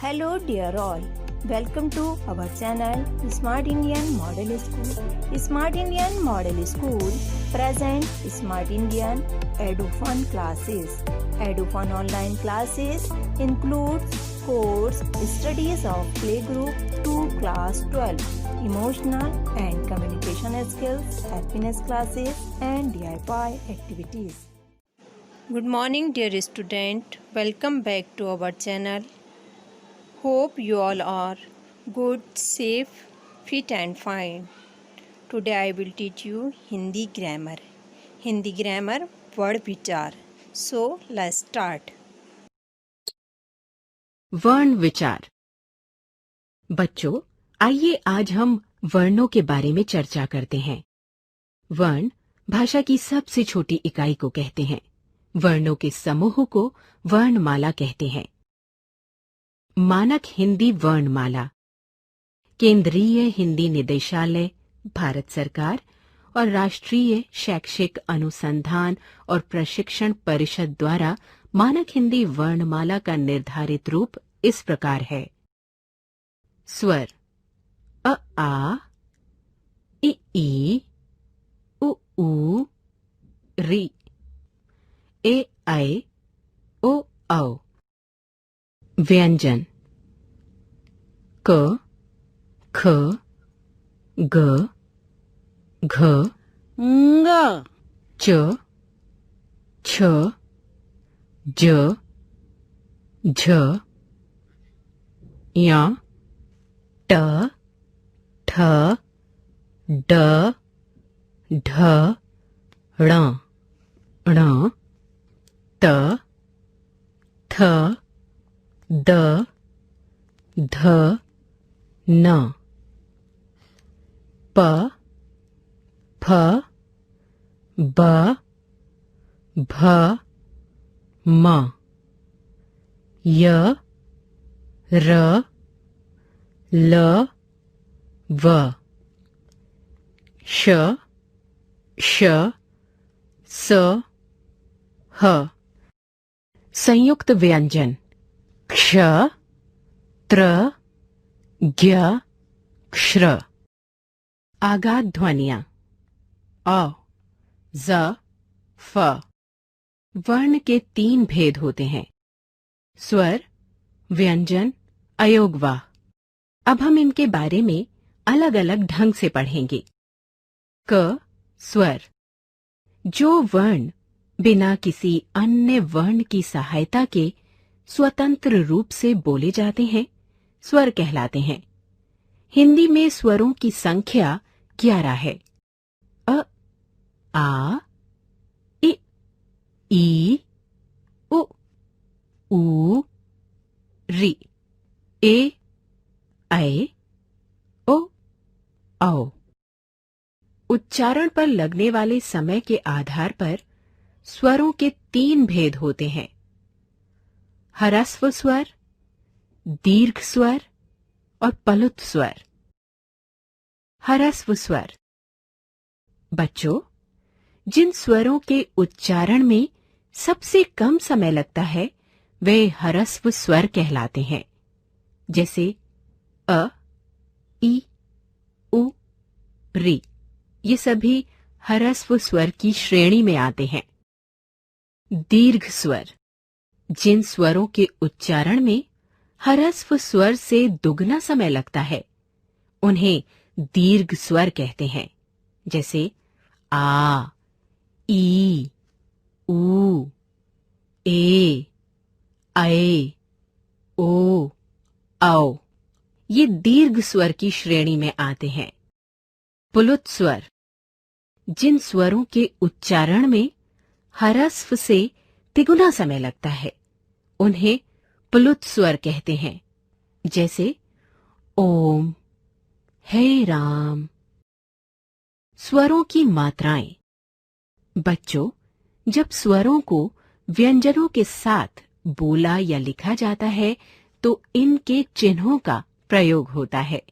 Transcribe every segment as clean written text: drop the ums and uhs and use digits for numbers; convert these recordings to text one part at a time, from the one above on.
Hello dear all, welcome to our channel Smart Indian Model School. Smart Indian Model School present Smart Indian EduFun classes. EduFun online classes includes course studies of playgroup to class 12, emotional and communication skills, happiness classes and DIY activities. Good morning dear student, welcome back to our channel. Hope you all are good, safe, fit and fine. Today I will teach you Hindi grammar. Hindi grammar word विचार. So let's start. वर्ण विचार। बच्चों, आइए आज हम वर्णों के बारे में चर्चा करते हैं। वर्ण भाषा की सबसे छोटी इकाई को कहते हैं। वर्णों के समूह को वर्णमाला कहते हैं। मानक हिंदी वर्णमाला केंद्रीय हिंदी निदेशालय, भारत सरकार और राष्ट्रीय शैक्षिक अनुसंधान और प्रशिक्षण परिषद द्वारा मानक हिंदी वर्णमाला का निर्धारित रूप इस प्रकार है। स्वर अ आ, इ ई, उ ऊ, रि, ए ऐ, ओ औ। व्यंजन क, ख, ग, घ, ng, च, छ, ज, झ, य, ट, ठ, ड, ढ, ण, ण, त, थ, द, ध, न, प, फ, ब, भ, म, य, र, ल, व, श, श, स, ह। संयुक्त व्यंजन क्ष, त्र, ज्ञ, क्ष्र। आघात ध्वनियां अ, ज, फ। वर्ण के 3 भेद होते हैं: स्वर, व्यंजन, अयोगवाह। अब हम इनके बारे में अलग अलग ढंग से पढ़ेंगे। क, स्वर। जो वर्ण बिना किसी अन्य वर्ण की सहायता के स्वतंत्र रूप से बोले जाते हैं, स्वर कहलाते हैं। हिंदी में स्वरों की संख्या 11 है। अ, आ, इ, ई, उ, ऊ, रि, ए, ऐ, ओ, औ। उच्चारण पर लगने वाले समय के आधार पर स्वरों के 3 भेद होते हैं: ह्रस्व स्वर, दीर्घ स्वर और पलुत स्वर। ह्रस्व स्वर। बच्चों, जिन स्वरों के उच्चारण में सबसे कम समय लगता है वे ह्रस्व स्वर कहलाते हैं, जैसे अ, ई, उ, रि। ये सभी ह्रस्व स्वर की श्रेणी में आते हैं। दीर्घ स्वर। जिन स्वरों के उच्चारण में ह्रस्व स्वर से दुगना समय लगता है उन्हें दीर्घ स्वर कहते हैं, जैसे आ, ई, ऊ, ए, ऐ, ओ, औ। ये दीर्घ स्वर की श्रेणी में आते हैं। पुलुत स्वर। जिन स्वरों के उच्चारण में ह्रस्व से तिगुना समय लगता है उन्हें पुलुत स्वर कहते हैं, जैसे ओम, हे राम। स्वरों की मात्राएं। बच्चों, जब स्वरों को व्यंजनों के साथ बोला या लिखा जाता है तो इनके चिन्हों का प्रयोग होता है।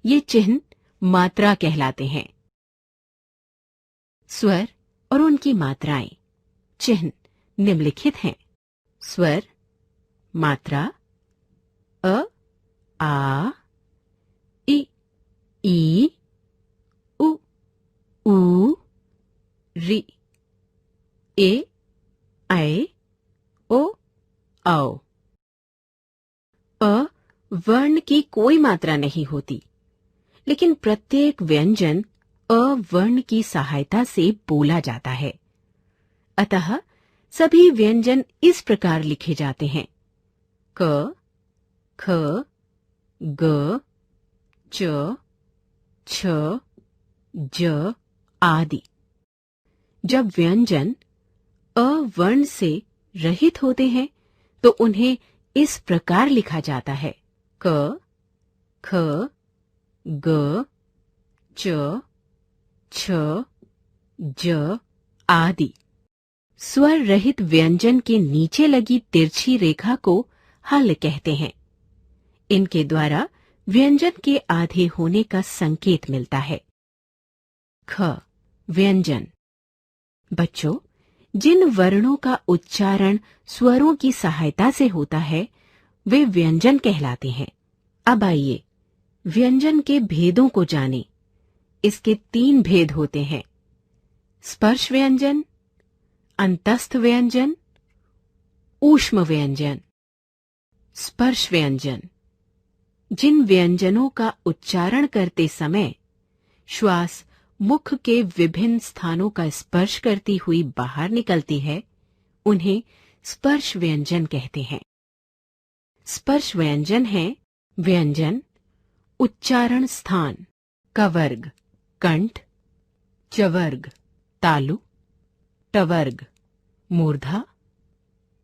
ये चिन्ह मात्रा कहलाते हैं। स्वर और उनकी मात्राएं। चिन्ह निम्नलिखित हैं: स्वर, मात्रा अ, आ, इ, ई, उ, ऊ, री, ए, ऐ, ओ, औ। अ वर्ण की कोई मात्रा नहीं होती, लेकिन प्रत्येक व्यंजन अ वर्ण की सहायता से बोला जाता है। अतः सभी व्यंजन इस प्रकार लिखे जाते हैं: क, ख, ग, च, छ, ज आदि। जब व्यंजन अ वर्ण से रहित होते हैं तो उन्हें इस प्रकार लिखा जाता है: क, ख, ग, च, छ, ज आदि। स्वर रहित व्यंजन के नीचे लगी तिरछी रेखा को हल कहते हैं। इनके द्वारा व्यंजन के आधे होने का संकेत मिलता है। ख, व्यंजन। बच्चों, जिन वर्णों का उच्चारण स्वरों की सहायता से होता है वे व्यंजन कहलाते हैं। अब आइए व्यंजन के भेदों को जानें। इसके 3 भेद होते हैं: स्पर्श व्यंजन, अंतस्थ व्यंजन, ऊष्म व्यंजन। स्पर्श व्यंजन जिन व्यंजनों का उच्चारण करते समय श्वास मुख के विभिन्न स्थानों का स्पर्श करती हुई बाहर निकलती है, उन्हें स्पर्श व्यंजन कहते हैं। स्पर्श व्यंजन है व्यंजन, उच्चारण स्थान, कवर्ग, कंठ, चवर्ग, तालु, टवर्ग, मूर्धा,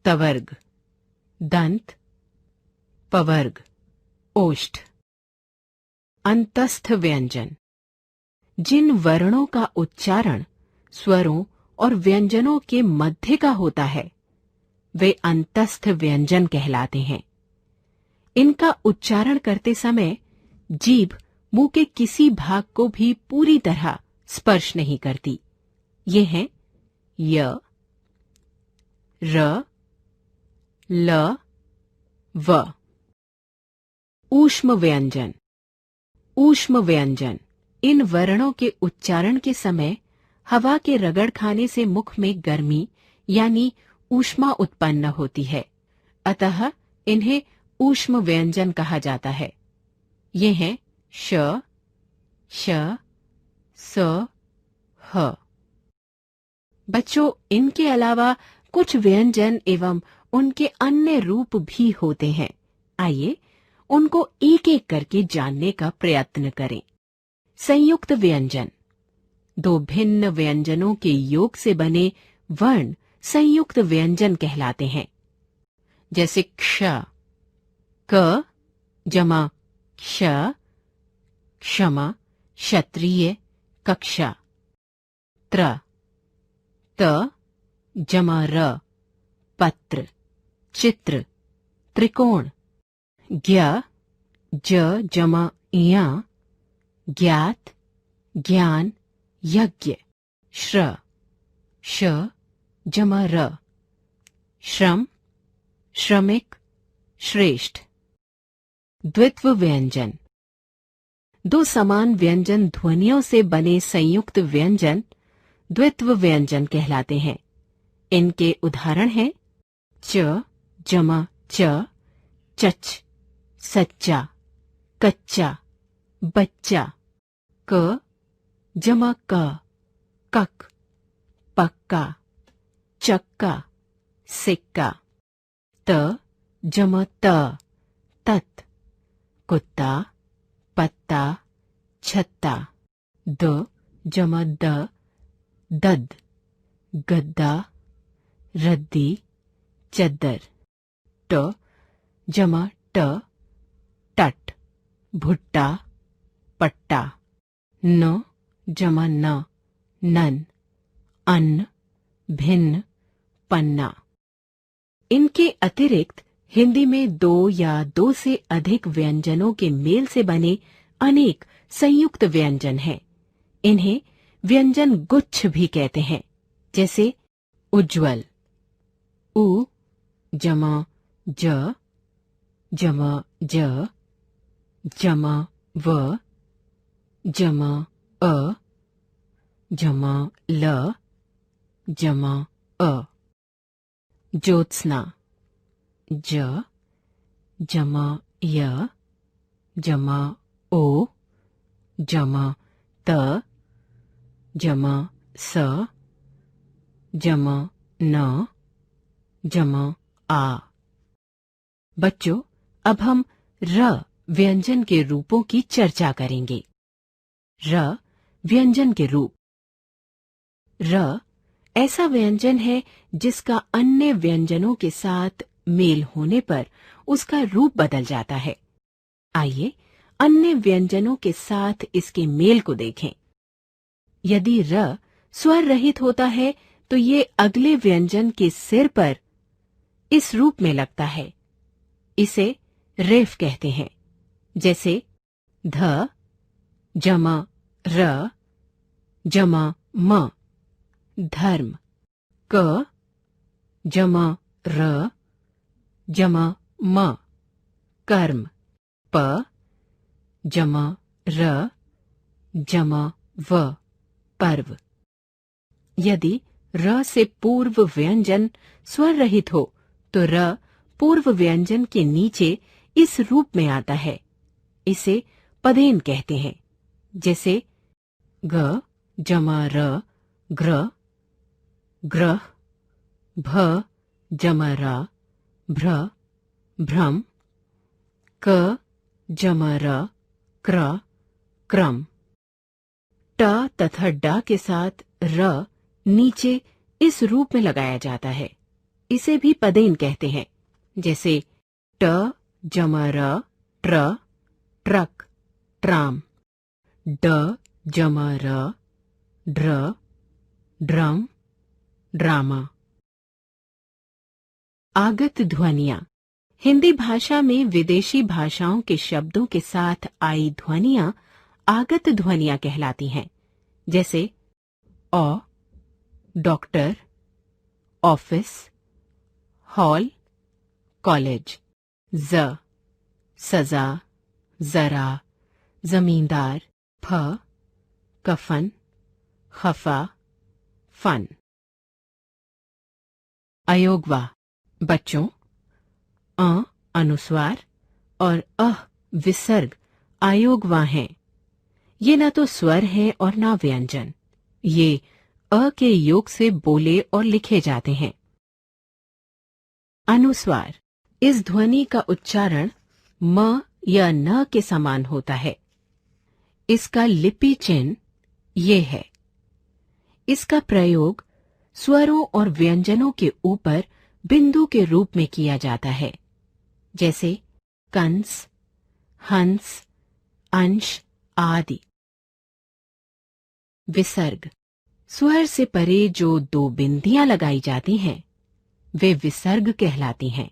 तवर्ग, दंत, पवर्ग, ओष्ठ। अंतस्थ व्यंजन जिन वर्णों का उच्चारण स्वरों और व्यंजनों के मध्य का होता है वे अंतस्थ व्यंजन कहलाते हैं। इनका उच्चारण करते समय जीभ मुंह के किसी भाग को भी पूरी तरह स्पर्श नहीं करती। ये हैं य, र, ल, व। ऊष्म व्यंजन। ऊष्म व्यंजन इन वर्णों के उच्चारण के समय हवा के रगड़ खाने से मुख में गर्मी यानी ऊष्मा उत्पन्न होती है, अतः इन्हें ऊष्म व्यंजन कहा जाता है। ये हैं श, श, स, ह। बच्चों, इनके अलावा कुछ व्यंजन एवं उनके अन्य रूप भी होते हैं। आइए उनको एक एक करके जानने का प्रयत्न करें। संयुक्त व्यंजन 2 भिन्न व्यंजनों के योग से बने वर्ण संयुक्त व्यंजन कहलाते हैं। जैसे क्ष, क जमा क्ष, क्षमा, क्षत्रिय, कक्षा। त्र, त जमा र, पत्र, चित्र, त्रिकोण। ज्ञ, ज जमा इया, ज्ञात, ज्ञान, यज्ञ। श्र, श जमा र, श्रम, श्रमिक, श्रेष्ठ। द्वित्व व्यंजन 2 समान व्यंजन ध्वनियों से बने संयुक्त व्यंजन द्वित्व व्यंजन कहलाते हैं। इनके उदाहरण हैं च जमा च, चच, सच्चा, कच्चा, बच्चा। क जमा क, कक, पक्का, चक्का, सिक्का। त जमा त, तत्, कुत्ता, पत्ता, छत्ता। द जमा द, दद, गद्दा, रद्दी, चद्दर। ट जमा ट, टट, भुट्टा, पट्टा। न जमा न, नन, अन्न, भिन्न, पन्ना। इनके अतिरिक्त हिंदी में 2 या 2 से अधिक व्यंजनों के मेल से बने अनेक संयुक्त व्यंजन हैं। इन्हें व्यंजन गुच्छ भी कहते हैं। जैसे उज्ज्वल, उ जमा ज, जमा ज, जमा व, जमा अ, जमा ल, जमा अ। ज्योत्स्ना ज, जमा य, जमा ओ, जमा त, जमा स, जमा न, जमा आ। बच्चों, अब हम र व्यंजन के रूपों की चर्चा करेंगे। र व्यंजन के रूप। र ऐसा व्यंजन है जिसका अन्य व्यंजनों के साथ मेल होने पर उसका रूप बदल जाता है। आइए अन्य व्यंजनों के साथ इसके मेल को देखें। यदि र स्वर रहित होता है तो ये अगले व्यंजन के सिर पर इस रूप में लगता है। इसे रेफ कहते हैं। जैसे ध, जमा र, जमा म, धर्म। क, जमा र, जमा म, कर्म। प, जमा र, जमा व, पर्व। यदि र से पूर्व व्यंजन स्वर रहित हो तो र पूर्व व्यंजन के नीचे इस रूप में आता है। इसे पदेन कहते हैं। जैसे ग, जमा र, ग्र, ग्रह। भ, जमा रा, भ्र, भ्रम। क, जमा र, क्र, क्रम। ट तथा ड के साथ र नीचे इस रूप में लगाया जाता है। इसे भी पदेन कहते हैं। जैसे ट, जमा र, ट्र, ट्रक, ट्राम। ड, जमा र, ड्र, ड्रम, ड्रामा। आगत ध्वनियां। हिंदी भाषा में विदेशी भाषाओं के शब्दों के साथ आई ध्वनियां आगत ध्वनियां कहलाती हैं। जैसे औ, डॉक्टर, ऑफिस, हॉल, कॉलेज। ज, सजा, जरा, जमींदार। फ, कफन, खफा, फन। अयोगवा। बच्चों, अ अनुस्वार और अह विसर्ग अयोगवा हैं। ये न तो स्वर है और न व्यंजन। ये अ के योग से बोले और लिखे जाते हैं। अनुस्वार। इस ध्वनि का उच्चारण म या न के समान होता है। इसका लिपि चिन्ह ये है। इसका प्रयोग स्वरों और व्यंजनों के ऊपर बिंदु के रूप में किया जाता है। जैसे कंस, हंस, अंश आदि। विसर्ग। स्वर से परे जो दो बिंदियां लगाई जाती हैं वे विसर्ग कहलाती हैं।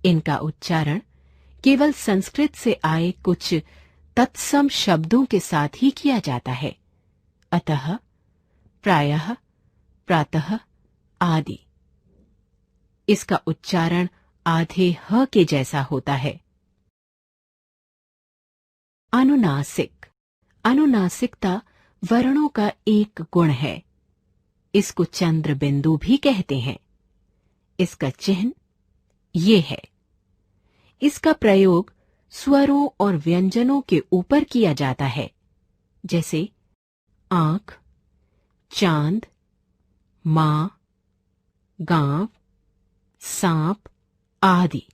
इनका उच्चारण केवल संस्कृत से आए कुछ तत्सम शब्दों के साथ ही किया जाता है। अतः, प्रायः, प्रातः आदि। इसका उच्चारण आधे ह के जैसा होता है। अनुनासिक। अनुनासिकता वर्णों का एक गुण है। इसको चंद्र बिंदु भी कहते हैं। इसका चिन्ह ये है। इसका प्रयोग स्वरों और व्यंजनों के ऊपर किया जाता है। जैसे आंख, चांद, मां, गांव, सांप आदि।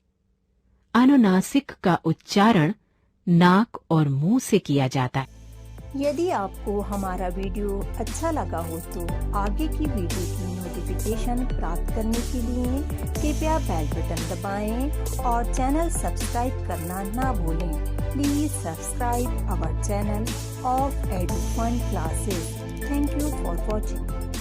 अनुनासिक का उच्चारण नाक और मुंह से किया जाता है। यदि आपको हमारा वीडियो अच्छा लगा हो तो आगे की वीडियो की नोटिफिकेशन प्राप्त करने के लिए कृपया बेल बटन दबाएं और चैनल सब्सक्राइब करना ना भूलें। Please subscribe our channel of Edufun Classes. Thank you for watching.